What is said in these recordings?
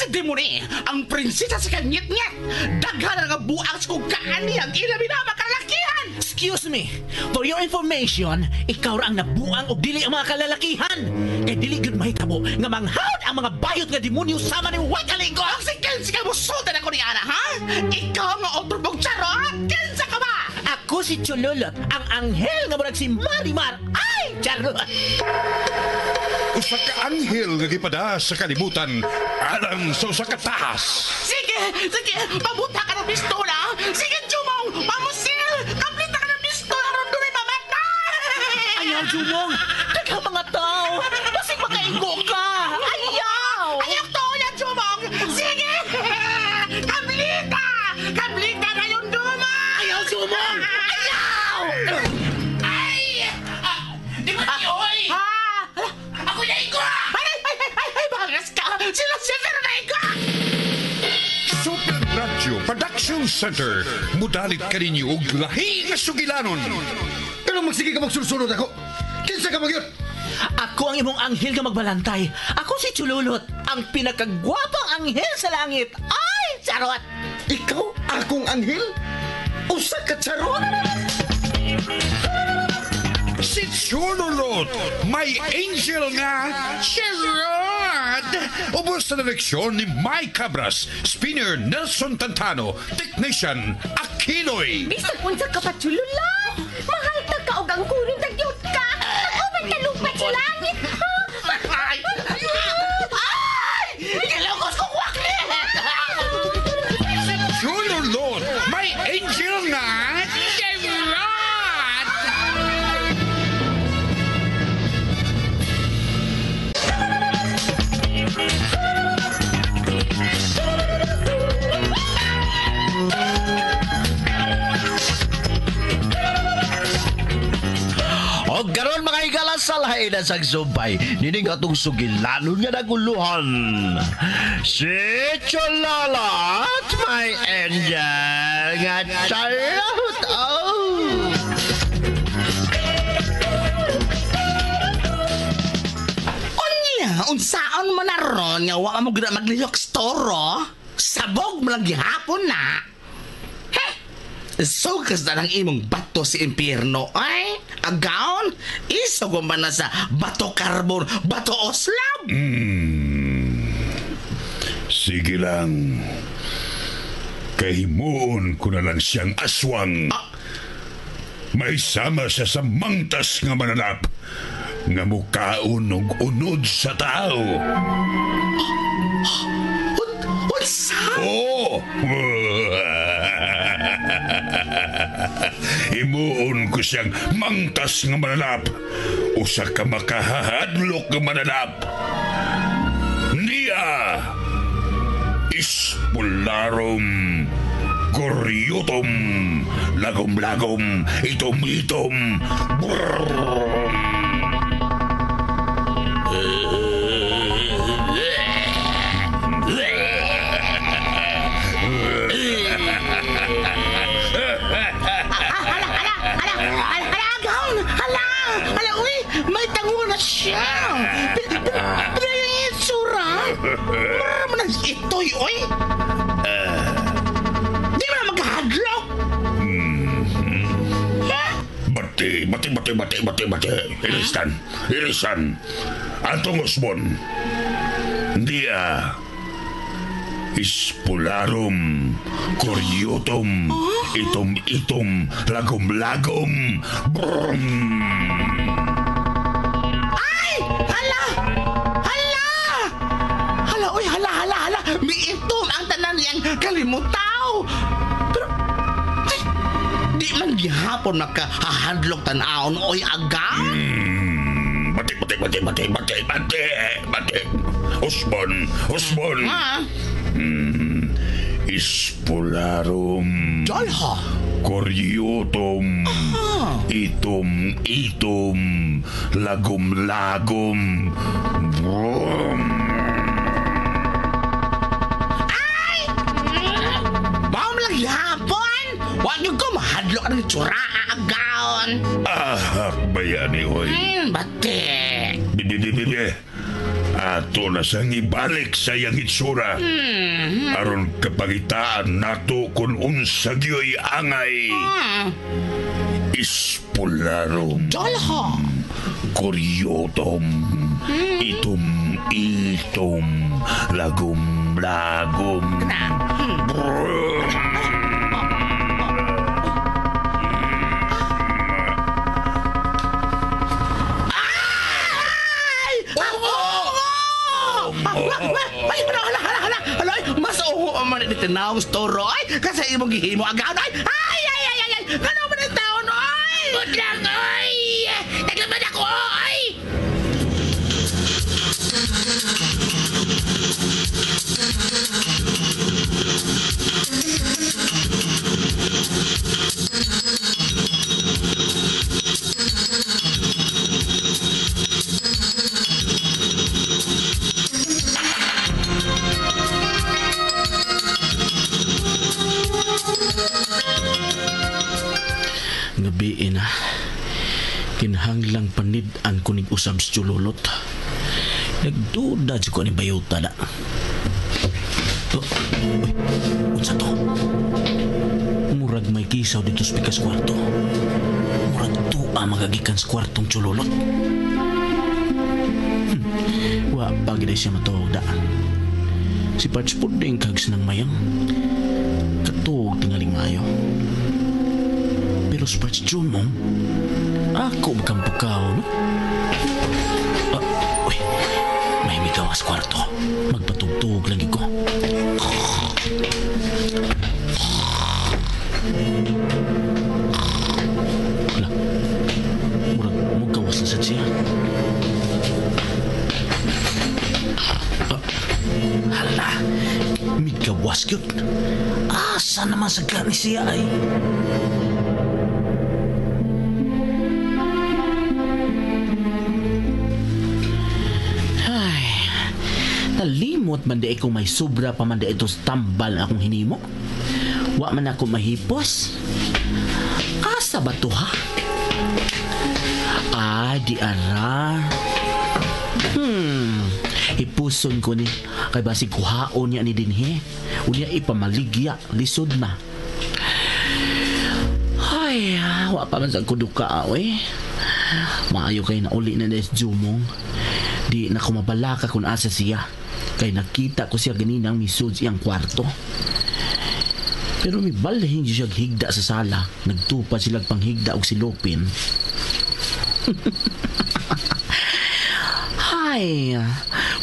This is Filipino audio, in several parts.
Pwede mo ni, ang prinsesa sa kanyit-nyit. Daghan nga buang sa kugaan niyang inaminama kalalakihan. Excuse me. For your information, ikaw ra ang nabuang og dili ang mga kalalakihan. Kay dili gyud mahitabo nga manghawd ang mga bayot nga demonyo sama ni Wakalingo. Ang si Kenzie ka musultan ako ni Ana, ha? Ikaw nga otro mong charot. Kenzie ka ba? Ako si Chololot, ang anghel nga murag si Marimar. Ay, charot! Usa ka anghel nga gipada sa kalibutan alang sa usa ka taas. Sige, pabuta ka ng pistola. Sige, Jumong, pamusil. Kaplita ka ng pistola ron doon ay mamatay. Ayaw, Jumong! Daghang mga tao! Basig makaingo ka! Ayaw! Ayaw to yan, Jumong. Sige. Kaplita na yung Jumong. Ayaw, Jumong! Ayaw! Di ba niyo, oy? Ako na iko! Ay, bangas ka! Sila na iko! Super Radio Production Center. Mudalit ka ninyo og lahi nga sugilanon. Pero magsige ka magsulsunod ako. Kinsa ka magyot? Ako ang imong anghel nga magbalantay. Ako si Chululot, ang pinakagwapang anghel sa langit. Ay, charot! Ikaw akong anghel? Usa ka charot? Si Chululot, may angel nga charot. Ubos na leksyon ni Mike Cabras, spinner Nelson Tantano, technician Akiloy. Bisag unsa ka pa, Chululot? Mahal ta ka og ang kunin tagyot ka. Uban ka lupat sa langit. Ay! Nilokos ko kwakli! Chululot, may angel nga charot. O garon mga higala sa lahi na sagsubay, nining atong sugilanon nga naguluhan. Si Chololot, my angel nga charot. Oh! Unsaon mo na ron nga wa mo gina maglihok storo? Sabog mo lang gihapon na. Heh? So kas na lang imong bato si impyerno ay agaon iso ko man na sa bato karbon, bato oslab. Sige lang. Kahimuon ko na lang siyang aswang. May sama siya sa mangtas nga mananap nga mukaon og unod sa tao. Unsa? Oo! Himuon ko siyang mangtas nga mananap. Usa ka makahahadlok nga mananap. Niya! Ispularum Koryutom Lagom-lagom Itom-itom Brrrr. Hala, uy, may tango na siya. Pero yung itsura, marami na itoy, uy. Di ba maghahadlok? Bati. Irisan. Atong Osbon. Dia. Ispularum Koryutom Itom-itom Lagom-lagom Brum. Ay! Hala! Uy, hala! May itom ang tanan niyang kalimutaw. Pero, ay, di man gihapon nakahahadlok tanaon, oy aga? Bati. Osbon. Ha? Ispularum Jalha. Koryutom Itom-itom Lagom-lagom Brum. Ay! Bawa mo lang yapon! Huwag niyo ko mahadlok ng tsura agaon. Bayani, oy. Bate. Bibi. ato na sang ibalik sa iyang itsura. Aron kapagitaan nato kung unsa gyoy angay. Ispularom. Dalha. Kuryotom. Itom. Lagom. Ay, hala, mas uho man ni tinawag storo, ay, kasi imong gihimo agaw, ay, gano man ang taon, ay! Budlang, ay! Naglaman ako, ay! Gabi na. Kinahanglang panid-an ko ning usab sa Chululot. Nagduda sa ko ni bayuta na. Uy, unsa to? Murag may kisaw dito sa pikas kwarto. Murag tuwa magagikan sa kwartong Chululot. Wa pagday siya matuog da. Si Parts Puding kags ng mayang. Katuog tingaling mayo. Pero sa Parts Jumong, ako magkang pagkaw, no? Uy, may migaw sa kwarto. Magpatugtog lagi ko. Wala. Murag gawas na sa siya. Hala, may gawas yun. Asa naman sa gani siya ay? Nalimot man di kung may sobra pa man di ito sa tambal na akong hinimo. Wa man ako mahipos. Asa ba to ha? Di ara. Ipuson ko ni kay basig kuhaon niya ni dinhi. Unya ipamaligya lisod na. Ay, wa pa man sa kuduka eh. Maayo kay na uli na des Jumong. Di na ko mabalaka kung asa siya. Kay nakita ko siya ganinang misud siyang kwarto. Pero may balhin siya higda sa sala. Nagtupad silang panghigda og silupin. Ay,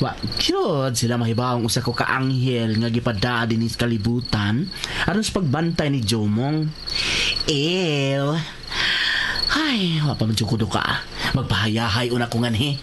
wa cute sila mahibawang usa ko kaanghel nga gipada din sa kalibutan aron sa pagbantay ni Jomong. Ew. Ay, wa pa man jud ko ka. Magpahayahay una ko nganhi.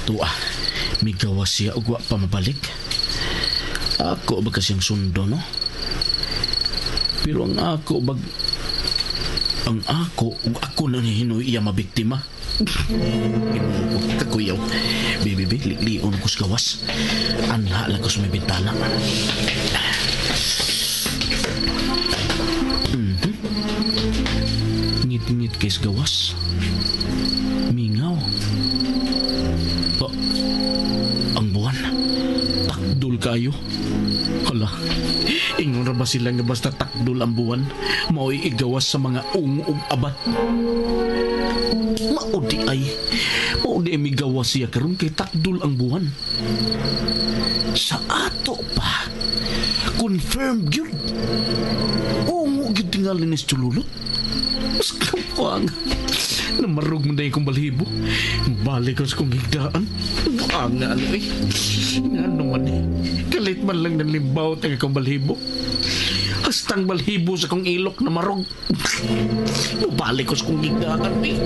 Tuwa, may gawas siya ug wa pa mabalik. Ako ba kasiyang sundo, no? Pero ang ako na hinoy iya mabiktima. Kakuyaw. Bibi, lion ko sa gawas. Anha lang ko sa may bintana. Ngit-ngit kay sa gawas. Mingaw. Ang buwan. Takdol kayo. Hala, ingon ra ba sila nga basta takdol ang buwan? Mao'y igawas sa mga ung abat. Maudi ay migawas siya karon kay takdol ang buwan. Sa ato pa. Confirmed yun. Ungo yun tingalin ni Chululot. Mas kapang. Namarog mo dahil kong balhibo. Balik ko sa kong higdaan. Ang nga ano eh. Ano man eh. Kalit man lang ng limbaw tayo kong balhibo. Hastang balhibo sa kong ilok na marog. Balik ko sa kong higdaan eh.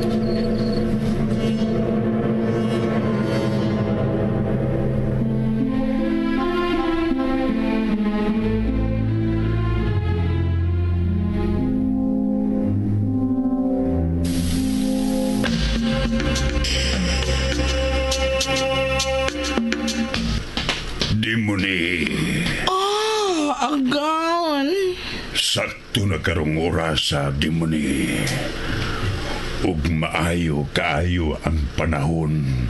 Di mo ni Agaw. sakto na karong orasa di mo ni. Ug maayo kaayo ang panahon.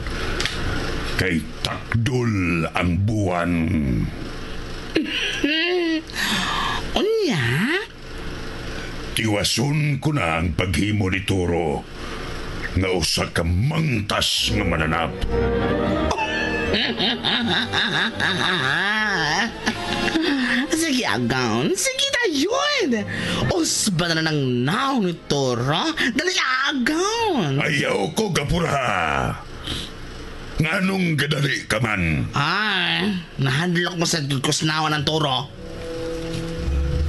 Kay takdol ang buwan. Unya? Tiwason ko na ang paghimo ni Toro nga usa ka mangtas nga mananap. Sige, Agaon. Sige na yun. Usba na ng naon ni Toro. Dali, Agaon. Ayaw ko gapura. Nganong gadali ka man? Ay, nahadlok mo sa kusnawan ng Toro.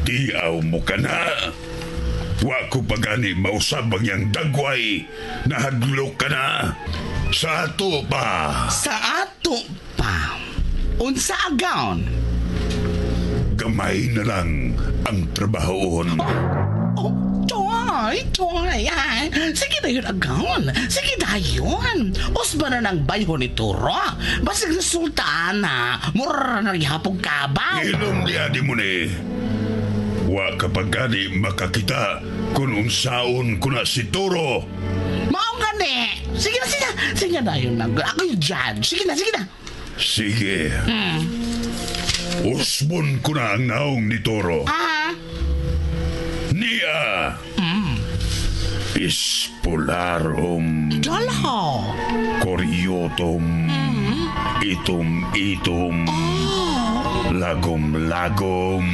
Diaw mo ka na. Wa ko pagani mausab ang yang dagway. Nahadlok ka na. Sa ato pa. Sa ato pa. Unsa, Agaon? Gamay na lang ang trabahoon. Oh, Choy, ay. Sige na yun, Agaon. Sige na yun. Usba na ng bayho ni Toro. Basig resulta na. Mura na naghihapog kabaw. Ilong niya di mo ni. Wa kapag gani makakita kung unsaon ko na si Toro. Mao gani. Sige na. Sige na yun. Ako yung judge. Sige na. Sige. Usbon ko na ang naong ni Toro. Niya. Ispularum. Dalaw. Koryotum. Itum. Lagom. Brum.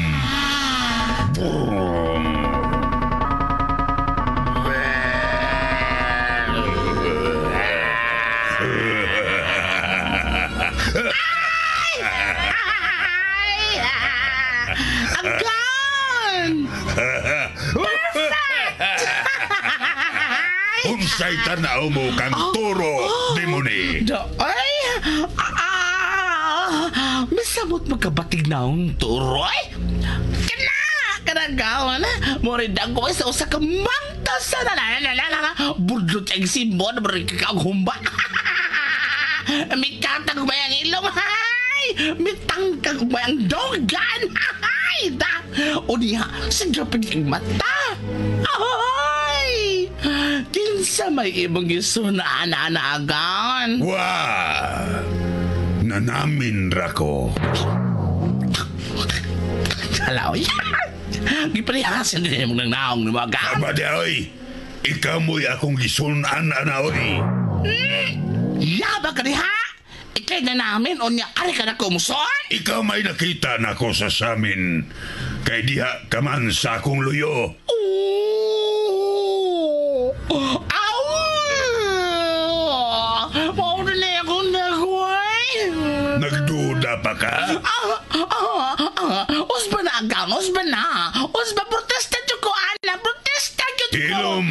Agaon! Unsay tanaw mo kang Toro, di mo ni? Ay! Masabot magkabatig na ang Toro, ay! Kanagawan, mori dago sa usa ka mantas na budlot ang simbon, mori kang humba. Mitangkag ba ang ilong, hay! Mitangkag ba ang dogan, hay! O niya, sadya pa niyang mata. Ay! Kinsa may ibang isunaan na anagan. Wah! Nanamin rako. Halaw, gipalihasan din mo ng naong ni mga Aba di oy, ikaw mo'y akong gisunan anaoy. Yaba ka diha! Ikay na namin o niya ari ka na kumuson? Ikaw may nakita na ko sa samin. Kay diha ka man sa akong luyo. Aw! Mauna na akong nagway! Nagduda pa ka? Usba na agang, usba na! Usba, protesta dyan ko, Ana! Protesta dyan ko! Ilom!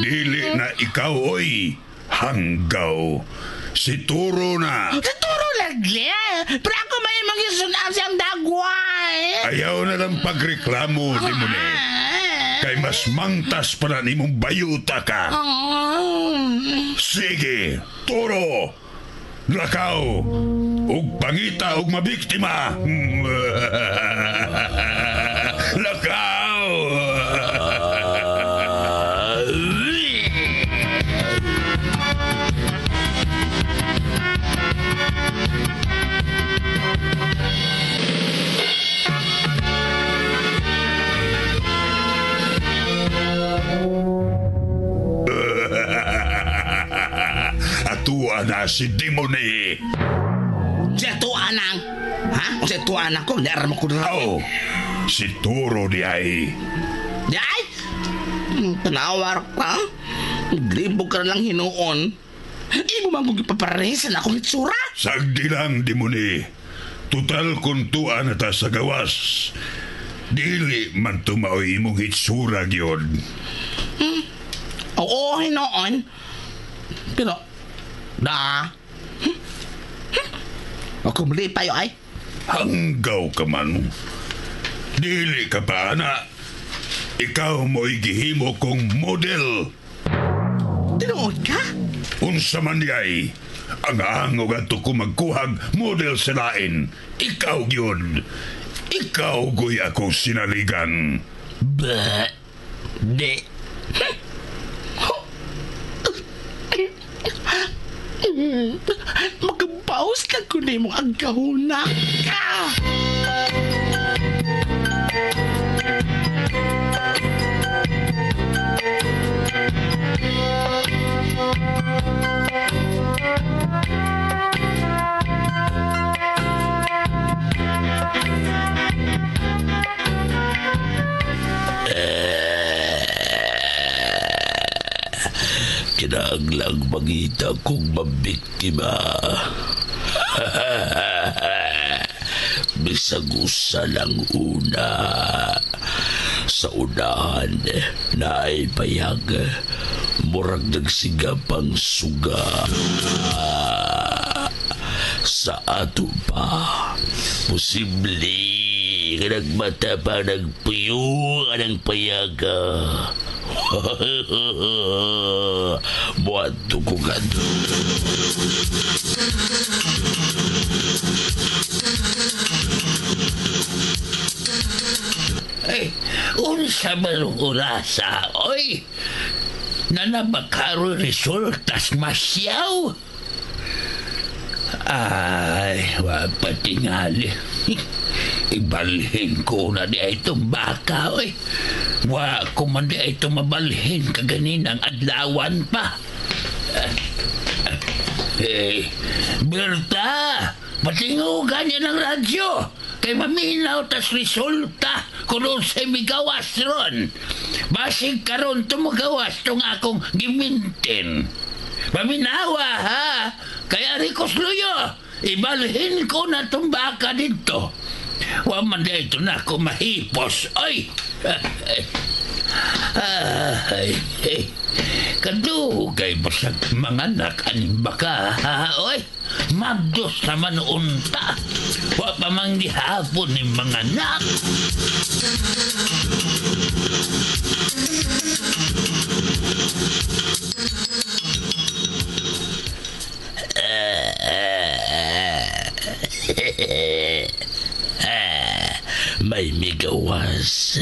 Dili na ikaw oy. Hanggaw. Si Toro na. Sa turo lagi! Pero ako may mag-isunan siyang dagway! Ayaw na lang pagreklamo di mo ni. Kay mas mangtas pa na ni mong bayuta ka. Sige, Toro. Lakaw. Ug pangita ug mabiktima. Lakaw. Atuwa na si Dimoni. Si tuanang! Ha? O si tuanang ko, hindi aram ako na. Oh, si Toro di ay. Di ay! Tanawar ka? Naglibog ka na lang hinuon. Imo man kong ipaparisan akong itsura. Sagdi lang, Dimoni. Tutal kung tuwa na ta sa gawas. Dili man tumaoy imong hitsura gyud. Oo, hinoon. Pero, ako muli pa yun ay. Hanggaw ka man. Dili ka pa, ana. Ikaw mo'y gihimo kong model. Tinuod ka? Unsa man yay, ang angog ato ko magkuhag model sa lain. Ikaw yun. Ikaw goy ako sinaligan. Ba? Di. Magabaos lang ko na mong agkahuna ka. Kinahanglang mangita kong mabiktima. Bisag usa lang una. Sa unahan na ay payag. Murag nagsigapang suga. Sa ato pa, posible nagmata pa nagpuyo ng payaga. Buat tukugan. Ay, unsa man ang orasa, oy? Nanabakaro resultas masyaw? Ay, wapatingali. Ibalhin ko na di itong baka, oy. Wa ko man di ito mabalhin kaganinang adlawan pa. Berta, patingugan niya ng radyo. Kay maminaw tas resulta kung sa'y migawas ron. Basig karon tumagawas tong akong gimintin. Paminawa ha, kaya Ricos Luyo, ibalhin ko na tong baka dito. Wa man di ito na ako mahipos, oy. Ay, kadugay basag mga anak aning baka, ha, oy. Magdos naman unta. Wa pa mang dihapon ni mga anak. May migawas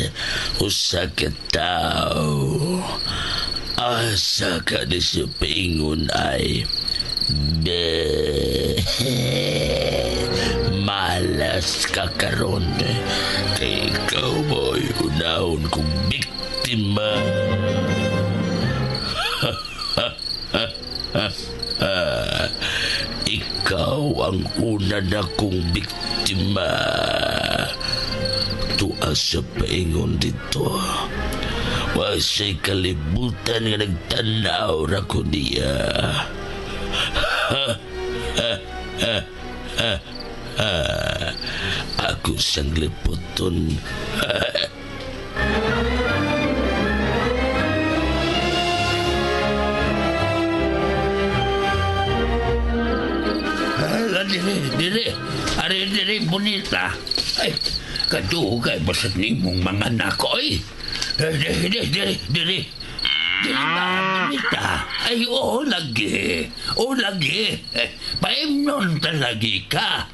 usa ka tao. Asa ka ni sa pingon ay malas ka karon. Kay ikaw mo'y unahon kong biktima. Ikaw ang una na kong biktima. Tuas sa paingon dito. Wasa'y kalibutan nga nagtanaw na ko niya. Ako sang liputon. Diri, bonita. Ay, kadugay basat nimong mga nako, ay. Diri ba, bonita? Ay, oo, lagi. Paimnon talagi ka.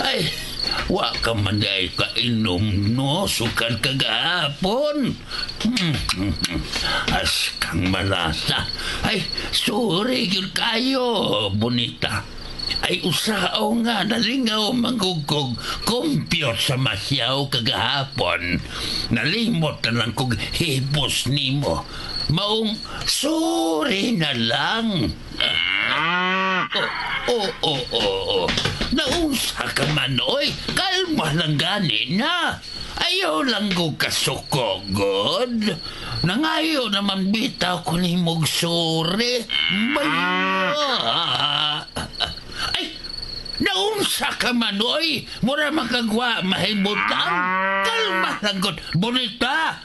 Ay, wa ka man ay kainom, no? Sukan kagahapon. As kang malasa. Ay, sorry yun kayo, bonita. Ay usao nga nalingaw manggugog kompyot sa masyaw kagahapon. Nalimot na lang kong hipos nimo. Maong sorry na lang. Naunsa ka man, oy. Kalma lang gani na. Ayaw lang ko kasuko, God. Nangayo naman bitaw ko ni mong sorry. Ay, naunsa ka man, oy. Mura makagwa, mahibutang. Kalma lang, God. Bonita!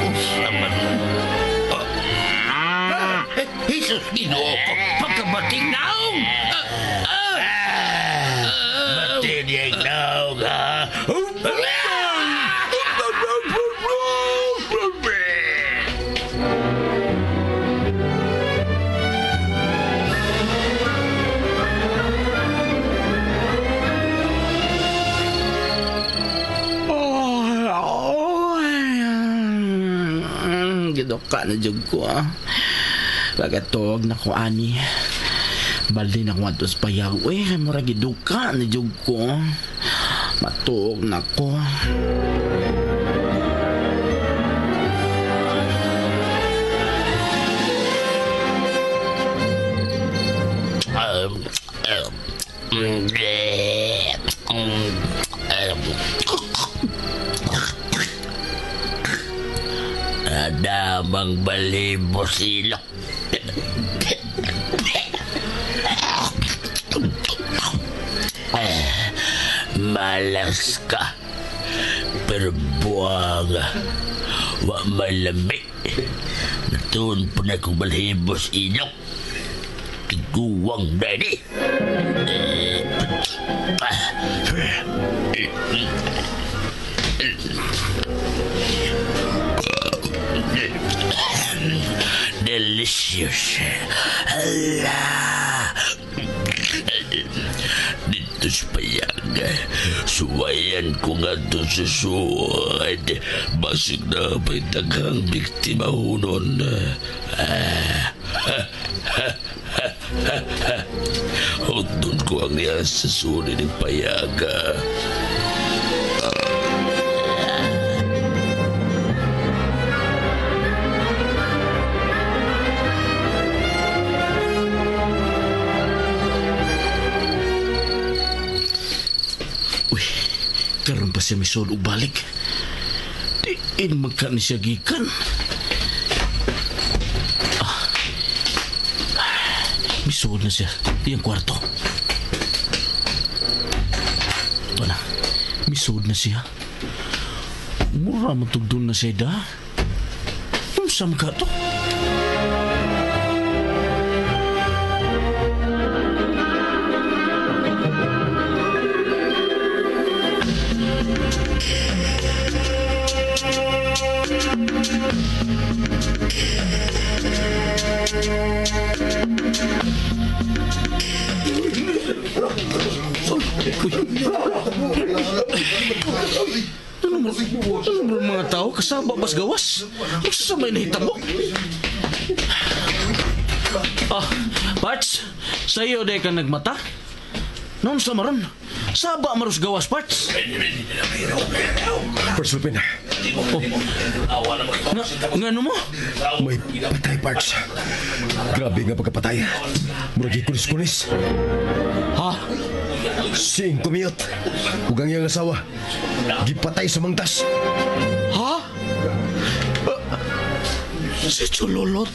Unsa man. Jesus, Ginoo ko. Pagkabating naong. Batin yung naong, ha? giduka na jud ko. Pagatog na ko ani. Baldi na ko ato sa payag. Uy, mura giduka na jud ko. Matuog na ko. Ada bang balibo silok. Malas ka. Pero buwang wa malamig. Natuon po na kong balibo silok. Tiguwang dani. Delicious. Hala. Dito sa payag, suwayan ko nga doon sa suwad. Basig na pa'y taghang biktima hunon. Doon ko ang niya sa sunin ng payaga. Karon pa siya misod o balik. Diin magka ni siya gikan. Misod na siya. Iyang kwarto. Ito na. Misod na siya. Mura matugdun na siya da. Ano saan ka to? Ano mga tao? Kasaba bas gawas? Ano sa may nahitabo? Parts? Sa'yo day ka nagmata? Noon sa maron? Saba marus gawas, Parts? First Lupin, Nga ano mo? may patay parts. Grabe nga pagkapatay. Muragi kunis-kunis. Ha? Si Inkumiyot, hugang iyang asawa, gipatay sa mangtas. Ha? Si Chulolot?